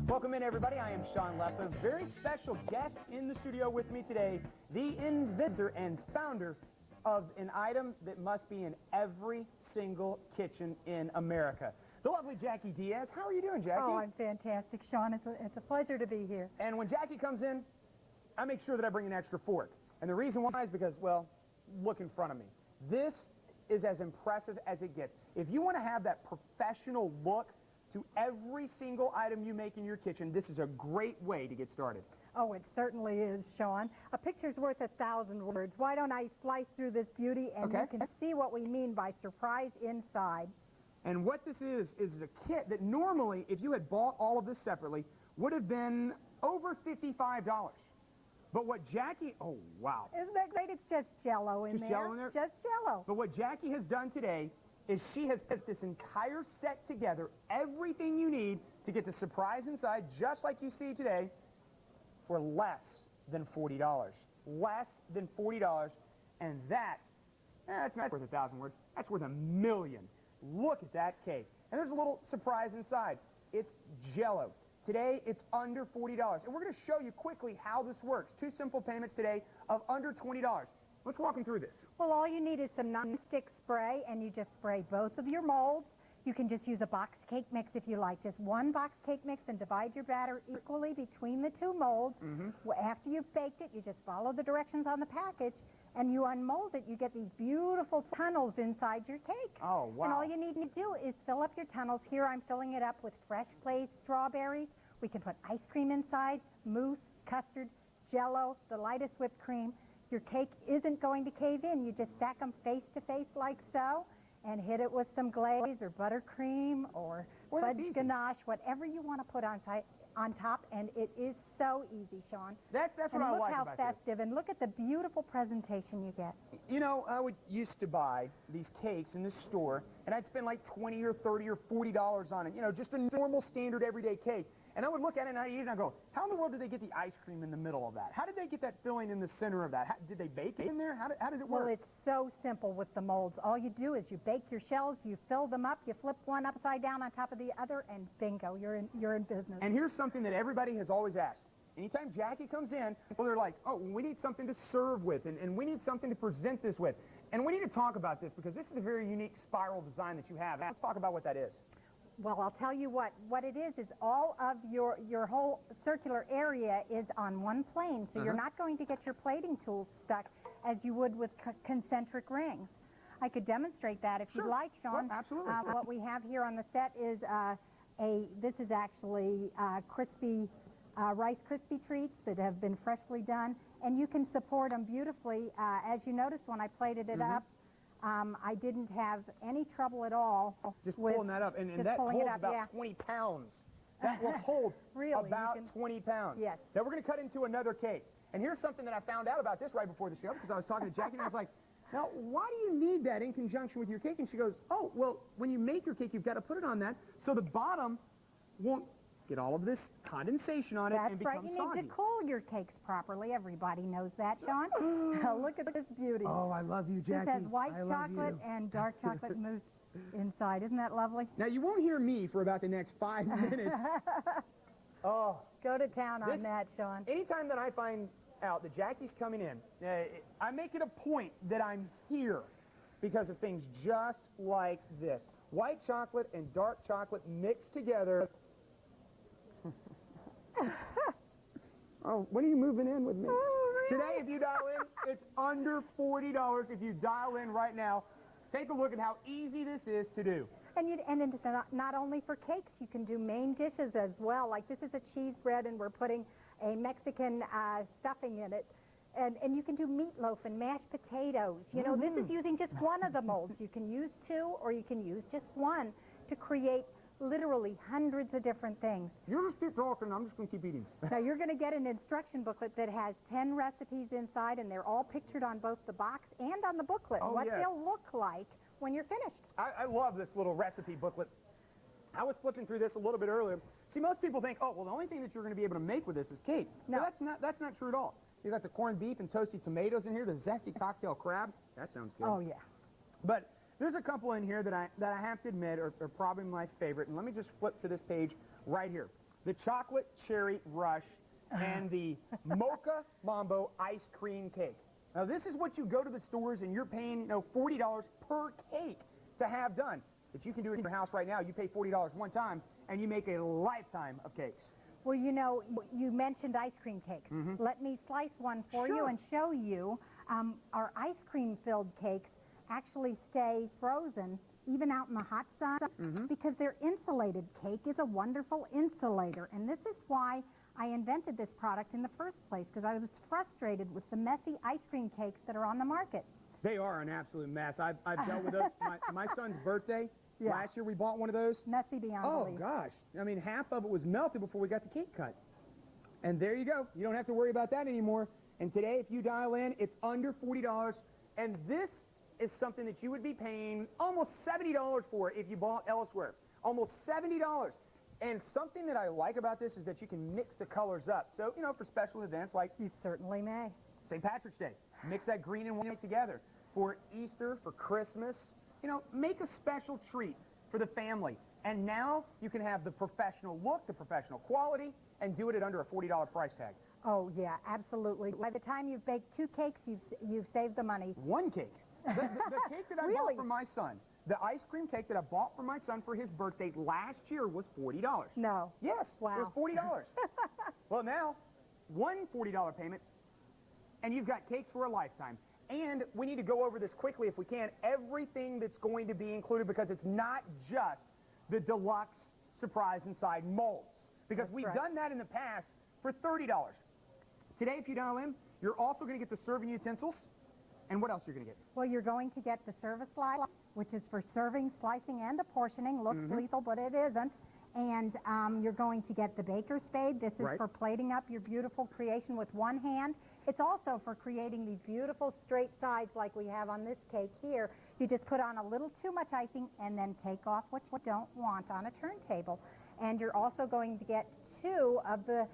Welcome in, everybody. I am Sean Leflar. Very special guest in the studio with me today, the inventor and founder of an item that must be in every single kitchen in America. The lovely Jackie Diaz. How are you doing, Jackie? Oh, I'm fantastic, Sean. It's a pleasure to be here. And when Jackie comes in, I make sure that I bring an extra fork. And the reason why is because, well, look in front of me. This is as impressive as it gets. If you want to have that professional look to every single item you make in your kitchen, this is a great way to get started. Oh, it certainly is, Sean. A picture's worth 1,000 words. Why don't I slice through this beauty and you can see what we mean by surprise inside. And what this is a kit that normally, if you had bought all of this separately, would have been over $55. But what Jackie, oh wow. Isn't that great? It's just Jell-O in there. Just Jell-O in there? Just Jell-O. But what Jackie has done today is she has put this entire set together, everything you need to get the surprise inside, just like you see today, for less than $40. Less than $40. And that's not worth 1,000 words. That's worth 1,000,000. Look at that cake. And there's a little surprise inside. It's Jell-O. Today, it's under $40. And we're going to show you quickly how this works. 2 simple payments today of under $20. Let's walk them through this. Well, all you need is some non-stick spray, and you just spray both of your molds. You can just use a box cake mix if you like. Just one box cake mix and divide your batter equally between the 2 molds. After you've baked it, you just follow the directions on the package, and you unmold it. You get these beautiful tunnels inside your cake. Oh, wow. And all you need to do is fill up your tunnels. Here I'm filling it up with fresh glazed strawberries. We can put ice cream inside, mousse, custard, Jell-O, the lightest whipped cream. Your cake isn't going to cave in. You just stack them face to face like so and hit it with some glaze or buttercream or fudge ganache, whatever you want to put on top, and it is so easy, Sean. That's what I like about this. And look how festive, and look at the beautiful presentation you get. You know, I used to buy these cakes in the store, and I'd spend like $20 or $30 or $40 on it, you know, just a normal standard everyday cake. And I would look at it and I'd eat it and I'd go, how in the world did they get the ice cream in the middle of that? How did they get that filling in the center of that? Did they bake it in there? How did it work? Well, it's so simple with the molds. All you do is you bake your shells, you fill them up, you flip one upside down on top of the other, and bingo, you're in business. And here's something that everybody has always asked. Anytime Jackie comes in, well, they're like, oh, we need something to serve with, and we need something to present this with. And we need to talk about this because this is a very unique spiral design that you have. Let's talk about what that is. Well, I'll tell you what it is all of your whole circular area is on one plane, so you're not going to get your plating tools stuck as you would with concentric rings. I could demonstrate that if you'd like, Sean. Well, absolutely. What we have here on the set is this is actually crispy Rice Krispie treats that have been freshly done, and you can support them beautifully. As you noticed when I plated it up, I didn't have any trouble at all. Just pulling that up, and that holds about 20 pounds. That will hold about 20 pounds. Yes. Now we're going to cut into another cake. And here's something that I found out about this right before the show, because I was talking to Jackie, and I was like, now, why do you need that in conjunction with your cake? And she goes, oh, well, when you make your cake, you've got to put it on that so the bottom won't get all of this condensation on it and become soggy. That's right. You need to cool your cakes properly. Everybody knows that, Sean. Look at this beauty. Oh, I love you, Jackie. This has white chocolate and dark chocolate mousse inside. Isn't that lovely? Now, you won't hear me for about the next 5 minutes. Oh. Go to town on that, Sean. Anytime that I find out that Jackie's coming in, I make it a point that I'm here because of things just like this. White chocolate and dark chocolate mixed together. Oh, when are you moving in with me? Oh, really? Today, if you dial in, it's under $40 if you dial in right now. Take a look at how easy this is to do. And it's not only for cakes, you can do main dishes as well. Like this is a cheese bread, and we're putting a Mexican stuffing in it. And you can do meatloaf and mashed potatoes. You know, this is using just one of the molds. You can use 2 or you can use just 1 to create literally hundreds of different things. You just keep talking, I'm just going to keep eating. Now, you're going to get an instruction booklet that has 10 recipes inside, and they're all pictured on both the box and on the booklet, what they'll look like when you're finished. I love this little recipe booklet. I was flipping through this a little bit earlier. See, most people think, oh, well, the only thing that you're going to be able to make with this is cake. No. But that's not true at all. You got the corned beef and toasted tomatoes in here, the zesty cocktail crab. That sounds good. Oh, yeah. But there's a couple in here that I have to admit are probably my favorite. And let me just flip to this page right here. The chocolate cherry rush and the mocha mambo ice cream cake. Now, this is what you go to the stores and you're paying, $40 per cake to have done. But you can do it in your house right now. You pay $40 one time, and you make a lifetime of cakes. Well, you mentioned ice cream cakes. Let me slice one for you and show you. Our ice cream-filled cakes actually stay frozen even out in the hot sun because they're insulated. Cake is a wonderful insulator, and this is why I invented this product in the first place, because I was frustrated with the messy ice cream cakes that are on the market. They are an absolute mess. I've dealt with those. My son's birthday, last year we bought one of those. Messy beyond belief. Oh, gosh. I mean, half of it was melted before we got the cake cut. And there you go. You don't have to worry about that anymore. And today, if you dial in, it's under $40. And this is something that you would be paying almost $70 for if you bought elsewhere. Almost $70. And something that I like about this is that you can mix the colors up. So, for special events like You certainly may. St. Patrick's Day, mix that green and white together. For Easter, for Christmas, make a special treat for the family. And now you can have the professional look, the professional quality, and do it at under a $40 price tag. Oh, yeah, absolutely. By the time you've baked 2 cakes, you've saved the money. One cake. The cake that I bought for my son, the ice cream cake that I bought for my son for his birthday last year was $40. No. Yes, Wow. it was $40. Well, now, one $40 payment, and you've got cakes for a lifetime. And we need to go over this quickly if we can. Everything that's going to be included, because it's not just the deluxe surprise inside molds. Because we've done that in the past for $30. Today, if you dial in, you're also going to get the serving utensils. And what else you're going to get? Well, you're going to get the service slice, which is for serving, slicing, and apportioning. Looks lethal, but it isn't. And you're going to get the baker's spade. This is for plating up your beautiful creation with one hand. It's also for creating these beautiful straight sides like we have on this cake here. You just put on a little too much icing and then take off what you don't want on a turntable. And you're also going to get 2 of the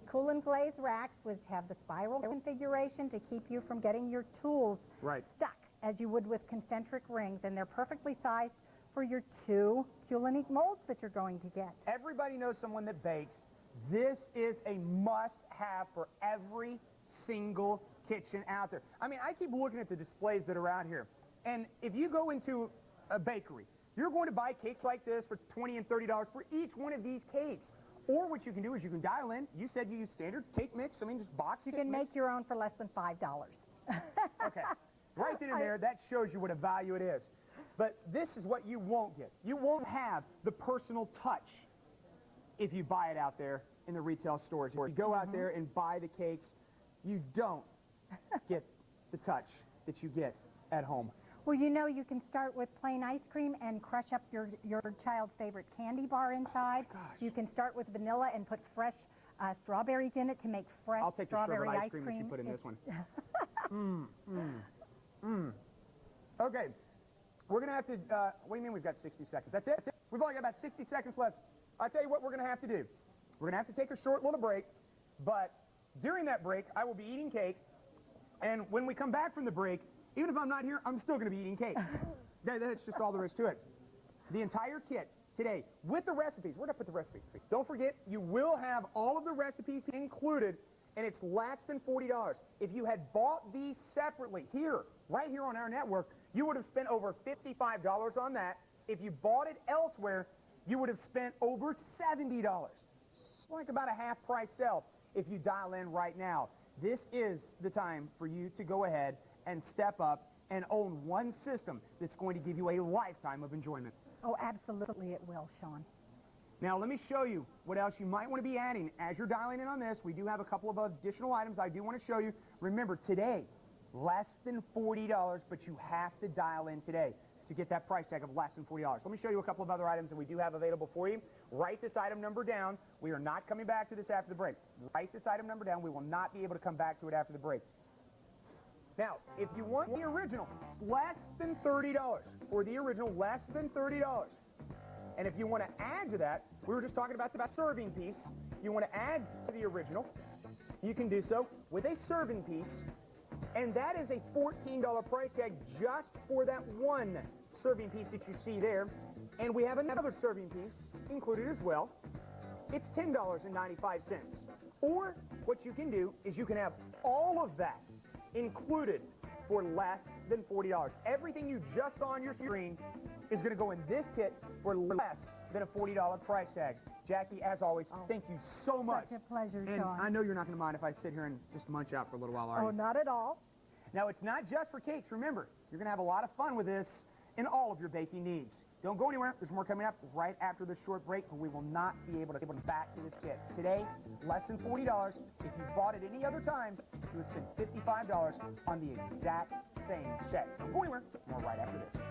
Cool and Glaze racks, which have the spiral configuration to keep you from getting your tools stuck as you would with concentric rings. And they're perfectly sized for your 2 Culinique molds that you're going to get. Everybody knows someone that bakes. This is a must-have for every single kitchen out there. I mean, I keep looking at the displays that are out here. And if you go into a bakery, you're going to buy cakes like this for $20 and $30 for each one of these cakes. Or what you can do is you can dial in. You said you use standard cake mix. I mean, just box You cake can mix. make your own for less than $5. Okay. Right then and there, that shows you what a value it is. But this is what you won't get. You won't have the personal touch if you buy it out there in the retail stores. If you go out there and buy the cakes, you don't get the touch that you get at home. Well, you can start with plain ice cream and crush up your child's favorite candy bar inside. Oh, gosh. You can start with vanilla and put fresh strawberries in it to make fresh I'll take the strawberry sherbet ice ice cream that you put in this one. Okay. We're going to have to, what do you mean we've got 60 seconds? That's it? We've only got about 60 seconds left. I'll tell you what we're going to have to do. We're going to have to take a short little break, but during that break, I will be eating cake, and when we come back from the break, even if I'm not here, I'm still going to be eating cake. That's just all there is to it. The entire kit today with the recipes. We're going to put the recipes. Don't forget, you will have all of the recipes included, and it's less than $40. If you had bought these separately right here on our network, you would have spent over $55 on that. If you bought it elsewhere, you would have spent over $70. Like about a half price sale if you dial in right now. This is the time for you to go ahead and step up and own one system that's going to give you a lifetime of enjoyment. Oh, absolutely it will, Sean. Now, let me show you what else you might want to be adding. As you're dialing in on this, we do have a couple of additional items I do want to show you. Remember, today, less than $40, but you have to dial in today to get that price tag of less than $40. Let me show you a couple of other items that we do have available for you. Write this item number down. We are not coming back to this after the break. Write this item number down. We will not be able to come back to it after the break. Now, if you want the original, it's less than $30. For the original, less than $30. And if you want to add to that, we were just talking about the serving piece. You want to add to the original, you can do so with a serving piece, and that is a $14 price tag just for that one serving piece that you see there. And we have another serving piece included as well. It's $10.95. Or what you can do is you can have all of that included for less than $40. Everything you just saw on your screen is going to go in this kit for less than a $40 price tag. Jackie, as always, thank you so much. Such a pleasure, And Sean. I know you're not going to mind if I sit here and just munch out for a little while, are Oh, you? not at all. Now, it's not just for cakes. Remember, you're going to have a lot of fun with this in all of your baking needs. Don't go anywhere. There's more coming up right after this short break, but we will not be able to get back to this kit. Today, less than $40. If you bought it any other time, you would spend $55 on the exact same set. Don't go anywhere. More right after this.